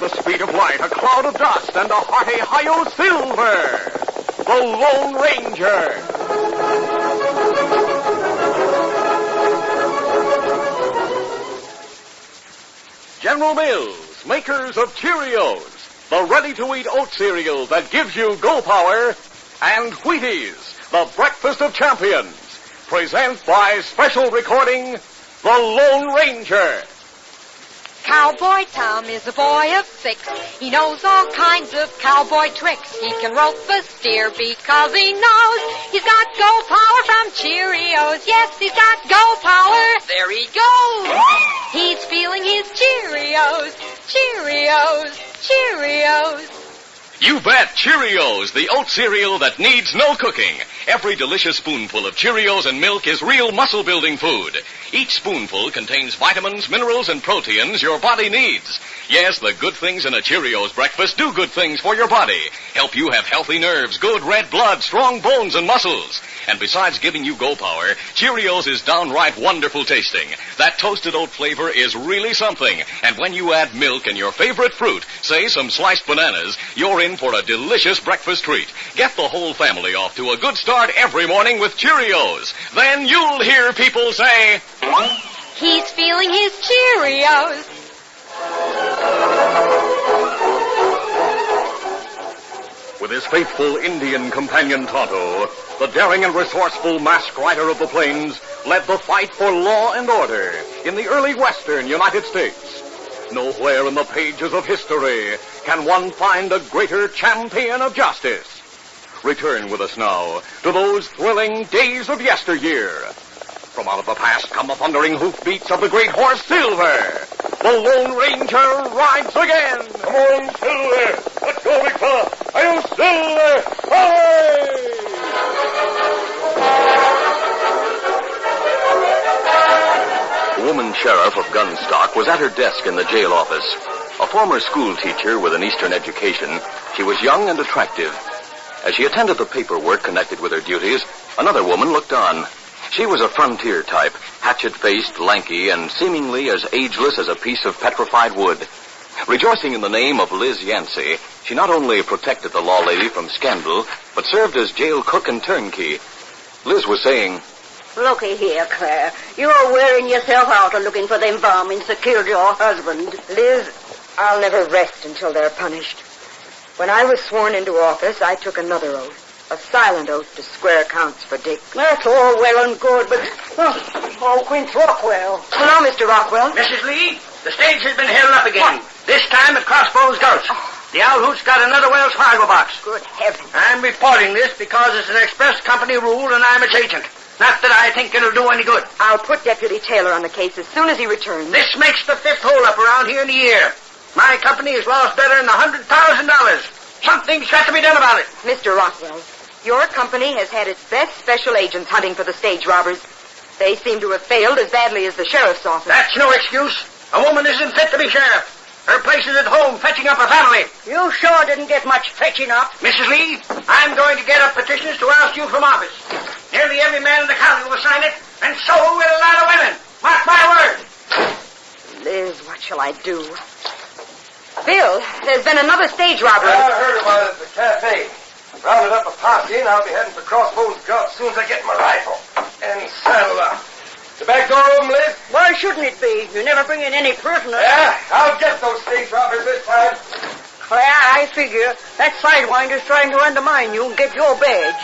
with the speed of light, a cloud of dust, and a hearty hi-yo silver. The Lone Ranger. General Mills, makers of Cheerios, the ready-to-eat oat cereal that gives you go power, and Wheaties, the breakfast of champions, present by special recording, The Lone Ranger. Cowboy Tom is a boy of 6. He knows all kinds of cowboy tricks. He can rope a steer because he knows he's got go power from Cheerios. Yes, he's got go power. There he goes. He's feeling his Cheerios. Cheerios. Cheerios. You bet, Cheerios, the oat cereal that needs no cooking. Every delicious spoonful of Cheerios and milk is real muscle-building food. Each spoonful contains vitamins, minerals, and proteins your body needs. Yes, the good things in a Cheerios breakfast do good things for your body. Help you have healthy nerves, good red blood, strong bones, and muscles. And besides giving you go power, Cheerios is downright wonderful tasting. That toasted oat flavor is really something. And when you add milk and your favorite fruit, say some sliced bananas, you're in for a delicious breakfast treat. Get the whole family off to a good start every morning with Cheerios. Then you'll hear people say, he's feeling his Cheerios. With his faithful Indian companion Tonto, the daring and resourceful masked rider of the plains led the fight for law and order in the early western United States. Nowhere in the pages of history can one find a greater champion of justice. Return with us now to those thrilling days of yesteryear. From out of the past come the thundering hoofbeats of the great horse Silver. The Lone Ranger rides again. Come on, Silver. Let's go, big fella. Hi-yo, Silver. Hooray! The woman sheriff of Gunstock was at her desk in the jail office. A former school teacher with an Eastern education, she was young and attractive. As she attended the paperwork connected with her duties, another woman looked on. She was a frontier type, hatchet-faced, lanky, and seemingly as ageless as a piece of petrified wood. Rejoicing in the name of Liz Yancey, she not only protected the law lady from scandal, but served as jail cook and turnkey. Liz was saying, "Looky here, Claire. You're wearing yourself out looking for them varmints that killed your husband." Liz, I'll never rest until they're punished. When I was sworn into office, I took another oath. A silent oath to square accounts for Dick. That's all well and good, but... Oh, Quince Rockwell. Hello, Mr. Rockwell. Mrs. Lee, the stage has been held up again. What? This time at Crossbones Gulch. Oh. The Owl Hoot's got another Wells Fargo box. Good heavens. I'm reporting this because it's an express company rule and I'm its agent. Not that I think it'll do any good. I'll put Deputy Taylor on the case as soon as he returns. This makes the 5th holdup around here in the year. My company has lost better than $100,000. Something's got to be done about it. Mr. Rockwell, your company has had its best special agents hunting for the stage robbers. They seem to have failed as badly as the sheriff's office. That's no excuse. A woman isn't fit to be sheriff. Her place is at home fetching up a family. You sure didn't get much fetching up. Mrs. Lee, I'm going to get up petitions to oust you from office. Nearly every man in the county will sign it, and so will a lot of women. Mark my word. Liz, what shall I do? Bill, there's been another stage robbery. I heard about it at the cafe. Rounded up a posse, and I'll be heading for Crossbones Gulch as soon as I get my rifle and saddle up. The back door open, Liz? Why shouldn't it be? You never bring in any prisoners. Yeah, I'll get those stage robbers this time. Claire, I figure that sidewinder's trying to undermine you and get your badge.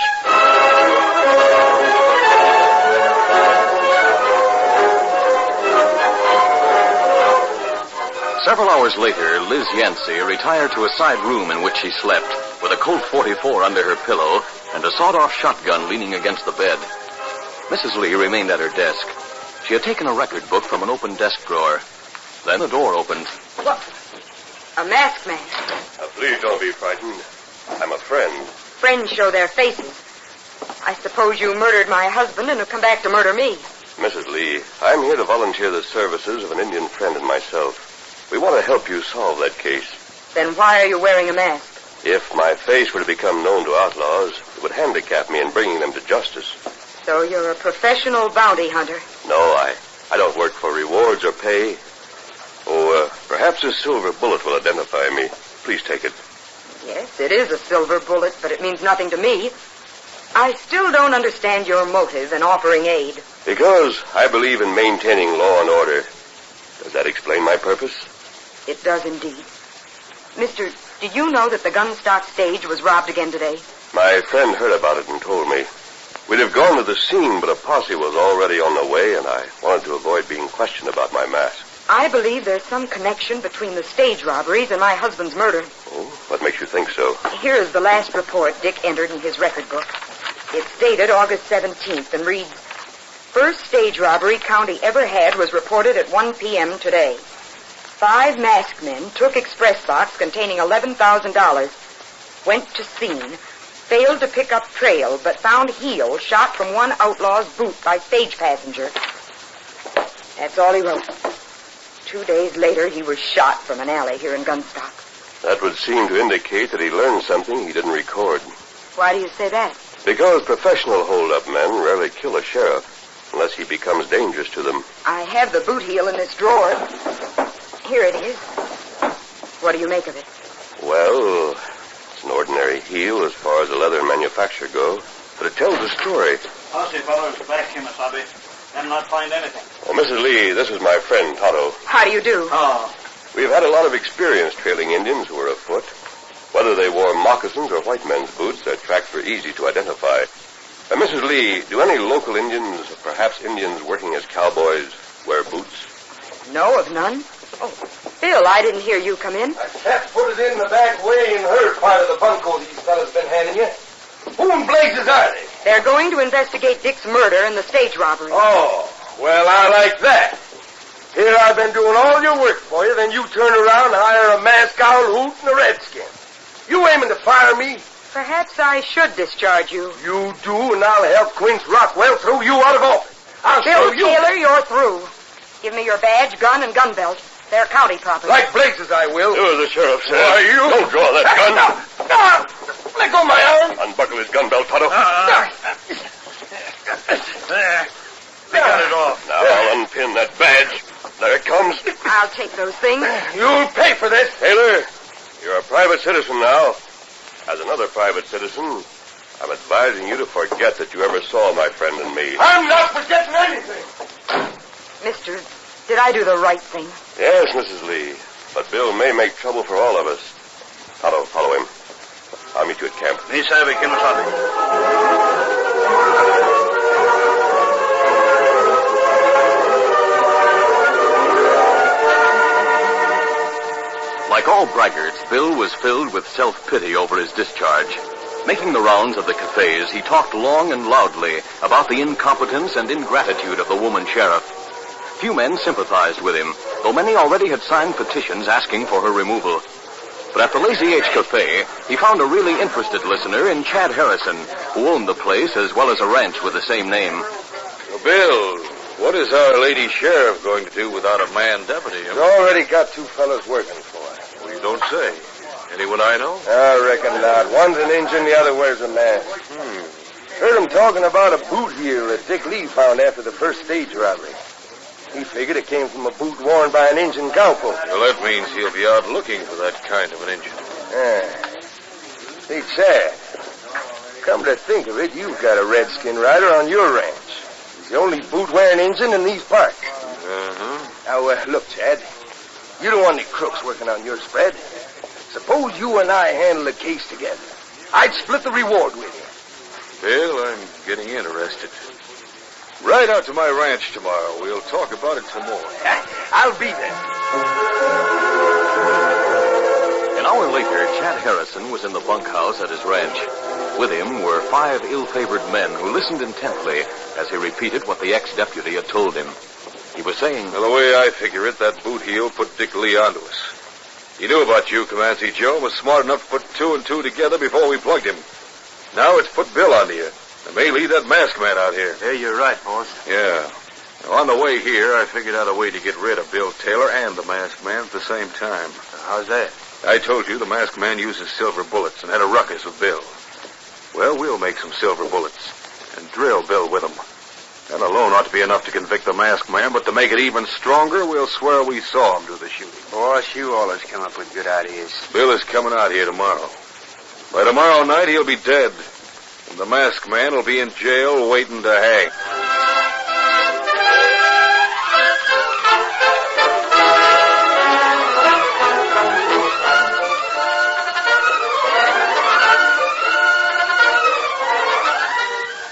Several hours later, Liz Yancey retired to a side room in which she slept, with a Colt 44 under her pillow and a sawed-off shotgun leaning against the bed. Mrs. Lee remained at her desk. She had taken a record book from an open desk drawer. Then the door opened. What? A masked man. Please don't be frightened. I'm a friend. Friends show their faces. I suppose you murdered my husband and have come back to murder me. Mrs. Lee, I'm here to volunteer the services of an Indian friend and myself. We want to help you solve that case. Then why are you wearing a mask? If my face were to become known to outlaws, it would handicap me in bringing them to justice. So you're a professional bounty hunter? No, I don't work for rewards or pay. Perhaps Perhaps a silver bullet will identify me. Please take it. Yes, it is a silver bullet, but it means nothing to me. I still don't understand your motive in offering aid. Because I believe in maintaining law and order. Does that explain my purpose? It does indeed. Mister, did you know that the gunstock stage was robbed again today? My friend heard about it and told me. We'd have gone to the scene, but a posse was already on the way, and I wanted to avoid being questioned about my mask. I believe there's some connection between the stage robberies and my husband's murder. Oh, what makes you think so? Here is the last report Dick entered in his record book. It's dated August 17th and reads, "First stage robbery county ever had was reported at 1 p.m. today. 5 masked men took express box containing $11,000, went to scene, failed to pick up trail, but found heel shot from one outlaw's boot by stage passenger." That's all he wrote. 2 days later, he was shot from an alley here in Gunstock. That would seem to indicate that he learned something he didn't record. Why do you say that? Because professional hold-up men rarely kill a sheriff unless he becomes dangerous to them. I have the boot heel in this drawer. Here it is. What do you make of it? Well, it's an ordinary heel as far as the leather manufacturer goes, but it tells a story. Posse fellows back him, Asabi. Them not find anything. Oh, Mrs. Lee, this is my friend, Tonto. How do you do? Oh. We've had a lot of experience trailing Indians who were afoot. Whether they wore moccasins or white men's boots, their tracks were easy to identify. Mrs. Lee, do any local Indians, or perhaps Indians working as cowboys, wear boots? No, of none. Oh, Bill, I didn't hear you come in. I can't put it in the back way in her part of the bunco these fellas been handing you. Who in blazes are they? They're going to investigate Dick's murder and the stage robbery. Oh, well, I like that. Here I've been doing all your work for you, then you turn around and hire a masked owl hoot and a redskin. You aiming to fire me? Perhaps I should discharge you. You do, and I'll help Quince Rockwell throw you out of office. I'll show Bill you. Taylor, you're through. Give me your badge, gun, and gun belt. They're county property. Like blazes, I will. Do as the sheriff says. Why, you... Don't draw that gun. No. Let go of my arm. Unbuckle his gun belt, Tonto. There. They got it off. Now I'll unpin that badge. There it comes. I'll take those things. You'll pay for this. Taylor, you're a private citizen now. As another private citizen, I'm advising you to forget that you ever saw my friend and me. I'm not forgetting anything. Mister, did I do the right thing? Yes, Mrs. Lee. But Bill may make trouble for all of us. Tonto, follow him. I'll meet you at camp. Me sabe, Kimasabi. Like all braggarts, Bill was filled with self-pity over his discharge. Making the rounds of the cafes, he talked long and loudly about the incompetence and ingratitude of the woman sheriff. Few men sympathized with him, though many already had signed petitions asking for her removal. But at the Lazy H Cafe, he found a really interested listener in Chad Harrison, who owned the place as well as a ranch with the same name. Well, Bill, what is our lady sheriff going to do without a man deputy? He's already got 2 fellas working for her. Well, you don't say. Anyone I know? I reckon not. One's an Injun, the other wears a mask. Heard him talking about a boot heel that Dick Lee found after the first stage robbery. He figured it came from a boot worn by an Injun cowpoke. Well, that means he'll be out looking for that kind of an Injun. Hey, Chad, come to think of it, you've got a redskin rider on your ranch. He's the only boot-wearing Injun in these parts. Now, look, Chad, you don't want any crooks working on your spread. Suppose you and I handle the case together. I'd split the reward with you. Bill, I'm getting interested. Ride out to my ranch tomorrow. We'll talk about it some more. I'll be there. An hour later, Chad Harrison was in the bunkhouse at his ranch. With him were 5 ill-favored men who listened intently as he repeated what the ex-deputy had told him. He was saying, Well, the way I figure it, that boot heel put Dick Lee onto us. He knew about you, Comanche Joe, and was smart enough to put 2 and 2 together before we plugged him. Now it's put Bill onto you. And may lead that masked man out here. Yeah, you're right, boss. Yeah. Now, on the way here, I figured out a way to get rid of Bill Taylor and the masked man at the same time. How's that? I told you the masked man uses silver bullets and had a ruckus with Bill. Well, we'll make some silver bullets and drill Bill with them. That alone ought to be enough to convict the masked man, but to make it even stronger, we'll swear we saw him do the shooting. Boss, you always come up with good ideas. Bill is coming out here tomorrow. By tomorrow night, he'll be dead. And the masked man will be in jail waiting to hang.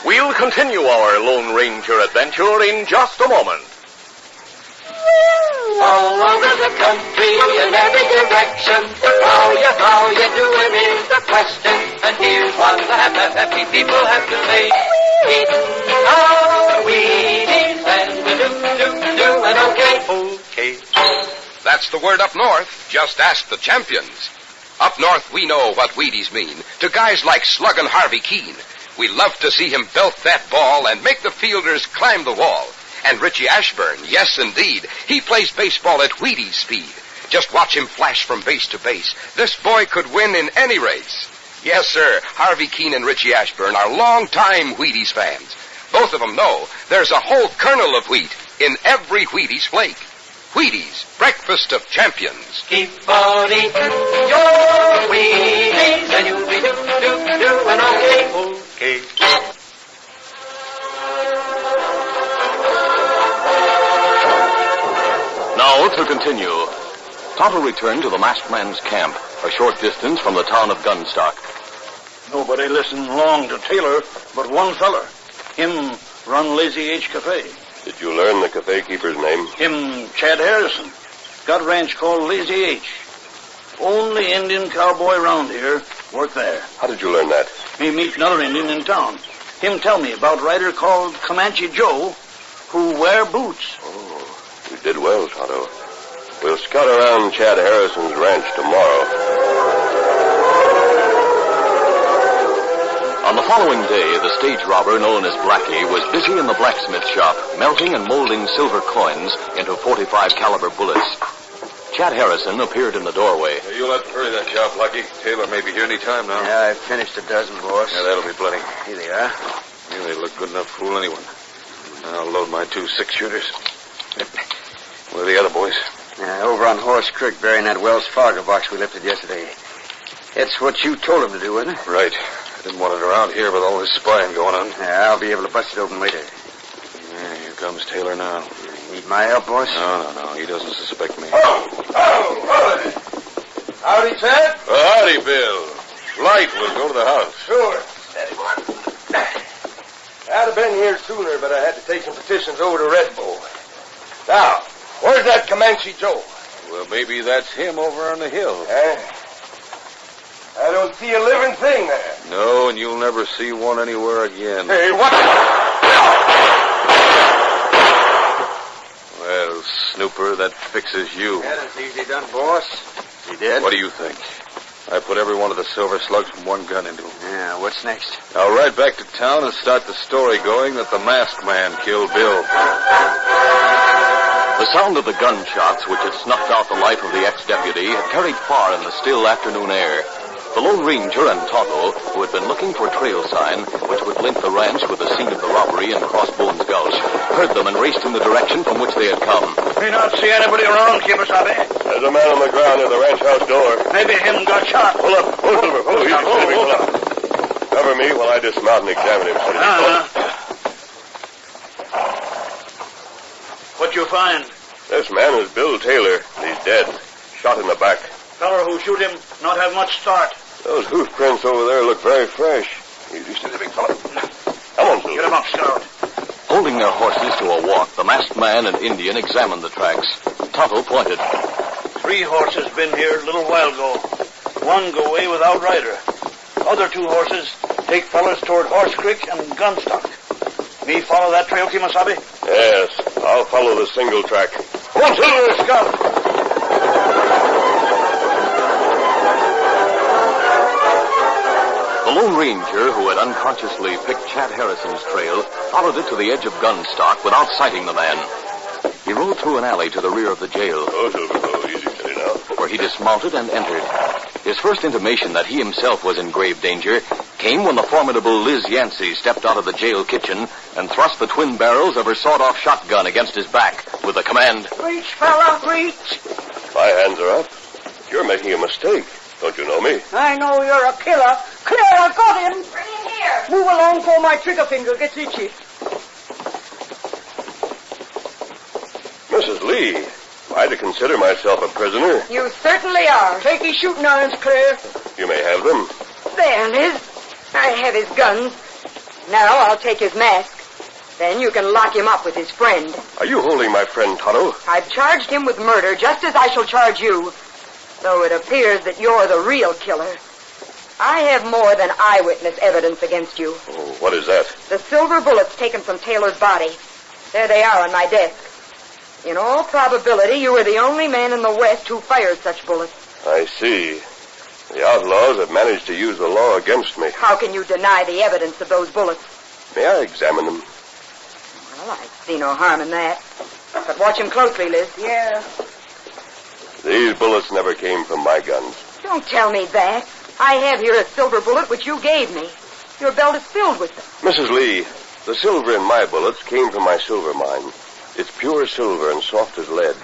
We'll continue our Lone Ranger adventure in just a moment. All over the country, in every direction, how you doing is the question. And here's what the happy people have to say. Eating our Wheaties, and we're doing okay. That's the word up north. Just ask the champions. Up north, we know what Wheaties mean to guys like Sluggin' Harvey Keene. We love to see him belt that ball and make the fielders climb the wall. And Richie Ashburn, yes, indeed, he plays baseball at Wheaties speed. Just watch him flash from base to base. This boy could win in any race. Yes, sir, Harvey Keene and Richie Ashburn are long-time Wheaties fans. Both of them know there's a whole kernel of wheat in every Wheaties flake. Wheaties, breakfast of champions. Keep on eating your Wheaties, and you'll be doing okay. Now to continue. Tonto returned to the masked man's camp, a short distance from the town of Gunstock. Nobody listened long to Taylor but one feller. Him run Lazy H Cafe. Did you learn the cafe keeper's name? Him Chad Harrison. Got a ranch called Lazy H. Only Indian cowboy round here work there. How did you learn that? Me meet another Indian in town. Him tell me about rider called Comanche Joe who wear boots. Oh, you did well, Tonto. We'll scout around Chad Harrison's ranch tomorrow. On the following day, the stage robber known as Blackie was busy in the blacksmith shop, melting and molding silver coins into .45 caliber bullets. Chad Harrison appeared in the doorway. You'll have to hurry that job, Lucky. Taylor may be here any time now. Yeah, I've finished a dozen, boss. Yeah, that'll be plenty. Here they are. Yeah, they look good enough to fool anyone. I'll load my 2 6-shooters. Where are the other boys? Over on Horse Creek, burying that Wells Fargo box we lifted yesterday. It's what you told them to do, isn't it? Right. I didn't want it around here with all this spying going on. Yeah, I'll be able to bust it open later. Yeah, here comes Taylor now. Need my help, boss? No. He doesn't suspect me. Howdy. Howdy, Chad. Howdy, Bill. Light, we'll go to the house. Sure. Steady one. I'd have been here sooner, but I had to take some petitions over to Red Bull. Now, where's that Comanche Joe? Well, maybe that's him over on the hill. I don't see a living thing there. No, and you'll never see one anywhere again. Hey, what? Well, Snooper, that fixes you. Yeah, that's easy done, boss. He did? What do you think? I put every one of the silver slugs from one gun into him. Yeah, what's next? I'll ride back to town and start the story going that the masked man killed Bill. The sound of the gunshots which had snuffed out the life of the ex-deputy had carried far in the still afternoon air. The Lone Ranger and Tonto, who had been looking for a trail sign which would link the ranch with the scene of the robbery in Crossbones Gulch, heard them and raced in the direction from which they had come. We not see anybody around, Kimasabi. There's a man on the ground near the ranch house door. Maybe him got shot. Pull up. Silver. Easy, Silver. Pull up. Cover me while I dismount and examine him. What you find? This man is Bill Taylor. He's dead. Shot in the back. Feller who shoot him not have much start. Those hoof prints over there look very fresh. He's used to the big fella. Come on, Silver. Get him up, Scout. Holding their horses to a walk, the masked man and Indian examined the tracks. Tonto pointed. 3 horses been here a little while ago. 1 go away without rider. Other 2 horses take fellers toward Horse Creek and Gunstock. Me follow that trail, Kimasabi? Yes, I'll follow the single track. Come on, Silver, Scout. The Lone Ranger, who had unconsciously picked Chad Harrison's trail, followed it to the edge of Gunstock without sighting the man. He rode through an alley to the rear of the jail. Oh, Silver, easy, steady now. Where he dismounted and entered. His first intimation that he himself was in grave danger came when the formidable Liz Yancey stepped out of the jail kitchen, and thrust the twin barrels of her sawed-off shotgun against his back with the command, Reach, fella, reach. My hands are up. You're making a mistake. Don't you know me? I know you're a killer. Claire, I got him. Bring him here. Move along before my trigger finger gets itchy. Mrs. Lee, am I to consider myself a prisoner? You certainly are. Take his shooting irons, Claire. You may have them. There, Liz. I have his guns. Now I'll take his mask. Then you can lock him up with his friend. Are you holding my friend Tonto? I've charged him with murder, just as I shall charge you. Though it appears that you're the real killer. I have more than eyewitness evidence against you. Oh, what is that? The silver bullets taken from Taylor's body. There they are on my desk. In all probability, you were the only man in the West who fired such bullets. I see. The outlaws have managed to use the law against me. How can you deny the evidence of those bullets? May I examine them? Well, I see no harm in that. But watch him closely, Liz. Yeah. These bullets never came from my guns. Don't tell me that. I have here a silver bullet which you gave me. Your belt is filled with them. Mrs. Lee, the silver in my bullets came from my silver mine. It's pure silver and soft as lead.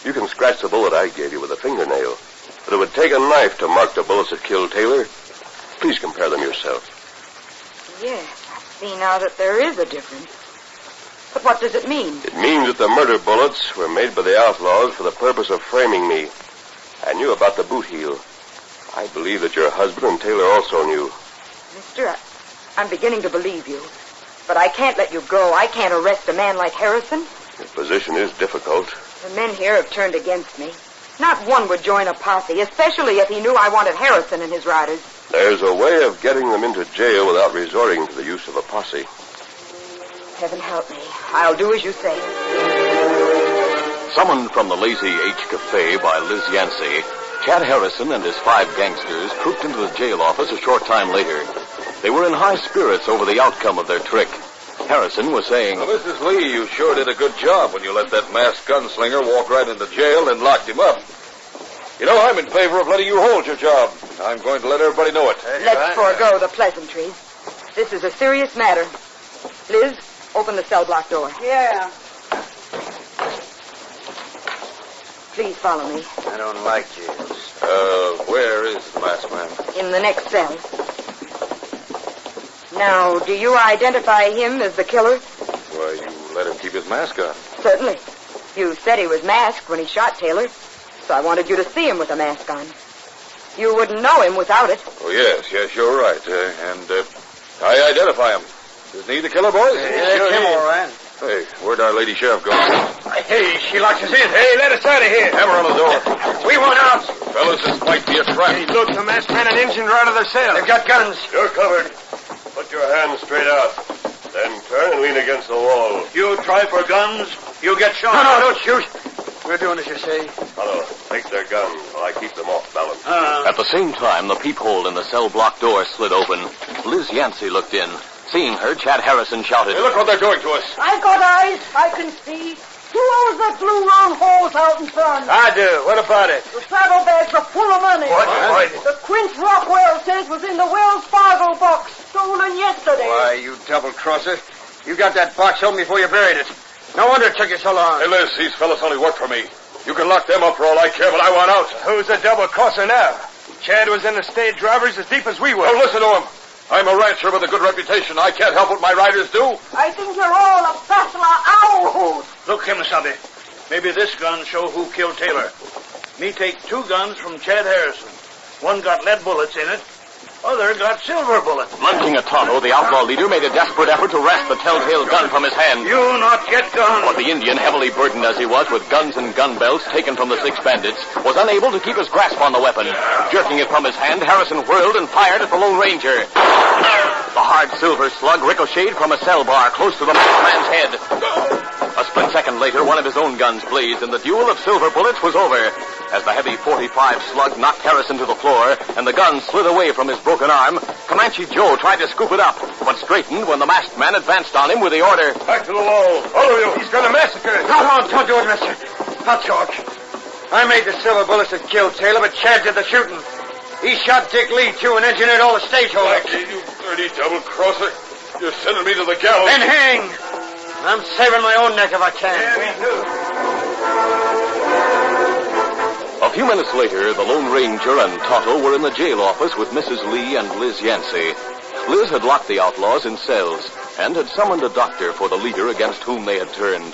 You can scratch the bullet I gave you with a fingernail. But it would take a knife to mark the bullets that killed Taylor. Please compare them yourself. Yes, I see now that there is a difference. But what does it mean? It means that the murder bullets were made by the outlaws for the purpose of framing me. I knew about the boot heel. I believe that your husband and Taylor also knew. Mister, I'm beginning to believe you. But I can't let you go. I can't arrest a man like Harrison. Your position is difficult. The men here have turned against me. Not one would join a posse, especially if he knew I wanted Harrison and his riders. There's a way of getting them into jail without resorting to the use of a posse. Heaven help me. I'll do as you say. Summoned from the Lazy H Cafe by Liz Yancey, Chad Harrison and his 5 gangsters trooped into the jail office a short time later. They were in high spirits over the outcome of their trick. Harrison was saying, Well, Mrs. Lee, you sure did a good job when you let that masked gunslinger walk right into jail and locked him up. You know, I'm in favor of letting you hold your job. I'm going to let everybody know it. Let's forego the pleasantries. This is a serious matter. Liz, open the cell block door. Yeah. Please follow me. I don't like jails. Where is the masked man? In the next cell. Now, do you identify him as the killer? Why, you let him keep his mask on. Certainly. You said he was masked when he shot Taylor, so I wanted you to see him with a mask on. You wouldn't know him without it. Oh, yes, you're right. I identify him. Isn't he the killer, boys? Yeah, sure him, all right. Hey, where'd our lady sheriff go? Hey, she locks us in. Hey, let us out of here. Hammer on the door. We want out. Fellas, this might be a trap. Hey, look, the masked man and engine are out of their cell. They've got guns. You're covered. Put your hands straight out. Then turn and lean against the wall. You try for guns, you get shot. No, don't shoot. We're doing as you say. Hello, take their guns while I keep them off balance. At the same time, the peephole in the cell block door slid open. Liz Yancey looked in. Seeing her, Chad Harrison shouted, Hey, look what they're doing to us. I've got eyes. I can see. Who owns that blue round horse out in front? I do. What about it? The saddlebags are full of money. What? The Quince Rockwell says was in the Wells Fargo box, stolen yesterday. Why, you double-crosser. You got that box home before you buried it. No wonder it took you so long. Hey, Liz, these fellas only work for me. You can lock them up for all I care, but I want out. Who's the double-crosser now? Chad was in the stage robberies as deep as we were. Oh, listen to him. I'm a rancher with a good reputation. I can't help what my riders do. I think you're all a bachelor owl. Look, Kemosabe. Maybe this gun show who killed Taylor. Me take 2 guns from Chad Harrison. One got lead bullets in it. Other got silver bullets. Lunging at Tonto, the outlaw leader made a desperate effort to wrest the telltale gun from his hand. You not yet gone. But the Indian, heavily burdened as he was with guns and gun belts taken from the 6 bandits, was unable to keep his grasp on the weapon. Jerking it from his hand, Harrison whirled and fired at the Lone Ranger. The hard silver slug ricocheted from a cell bar close to the masked man's head. A split second later, one of his own guns blazed, and the duel of silver bullets was over. As the heavy .45 slug knocked Harrison to the floor, and the gun slid away from his broken arm, Comanche Joe tried to scoop it up, but straightened when the masked man advanced on him with the order, Back to the wall. All of you. He's going to massacre. Don't do it, mister. Not George. I made the silver bullets that killed Taylor, but Chad did the shooting. He shot Dick Lee, too, and engineered all the stage holders. You dirty double-crosser. You're sending me to the gallows. Then hang. I'm saving my own neck if I can. Yeah, me too. A few minutes later, the Lone Ranger and Tonto were in the jail office with Mrs. Lee and Liz Yancey. Liz had locked the outlaws in cells and had summoned a doctor for the leader against whom they had turned.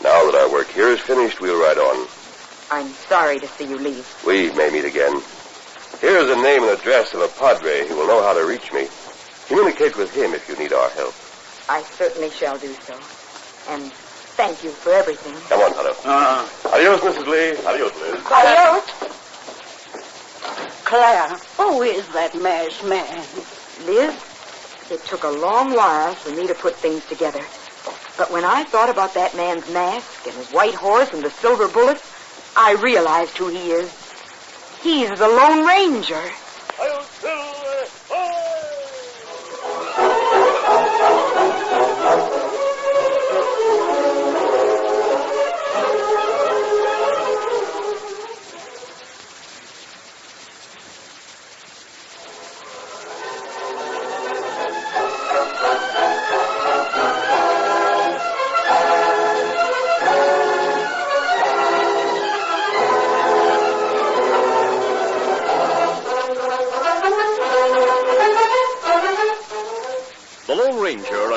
Now that our work here is finished, we'll ride on. I'm sorry to see you leave. We may meet again. Here is the name and address of a padre who will know how to reach me. Communicate with him if you need our help. I certainly shall do so. And thank you for everything. Come on, Tonto. Adios, Mrs. Lee. Adios, Liz. Adios. Claire, who is that masked man? Liz, it took a long while for me to put things together. But when I thought about that man's mask and his white horse and the silver bullets, I realized who he is. He's the Lone Ranger.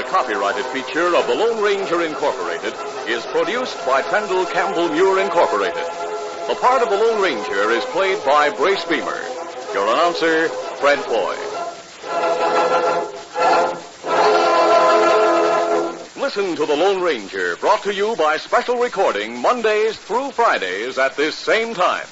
Copyrighted feature of the Lone Ranger Incorporated is produced by Trendle Campbell Muir Incorporated. The part of the Lone Ranger is played by Brace Beemer. Your announcer, Fred Foy. Listen to the Lone Ranger, brought to you by special recording Mondays through Fridays at this same time.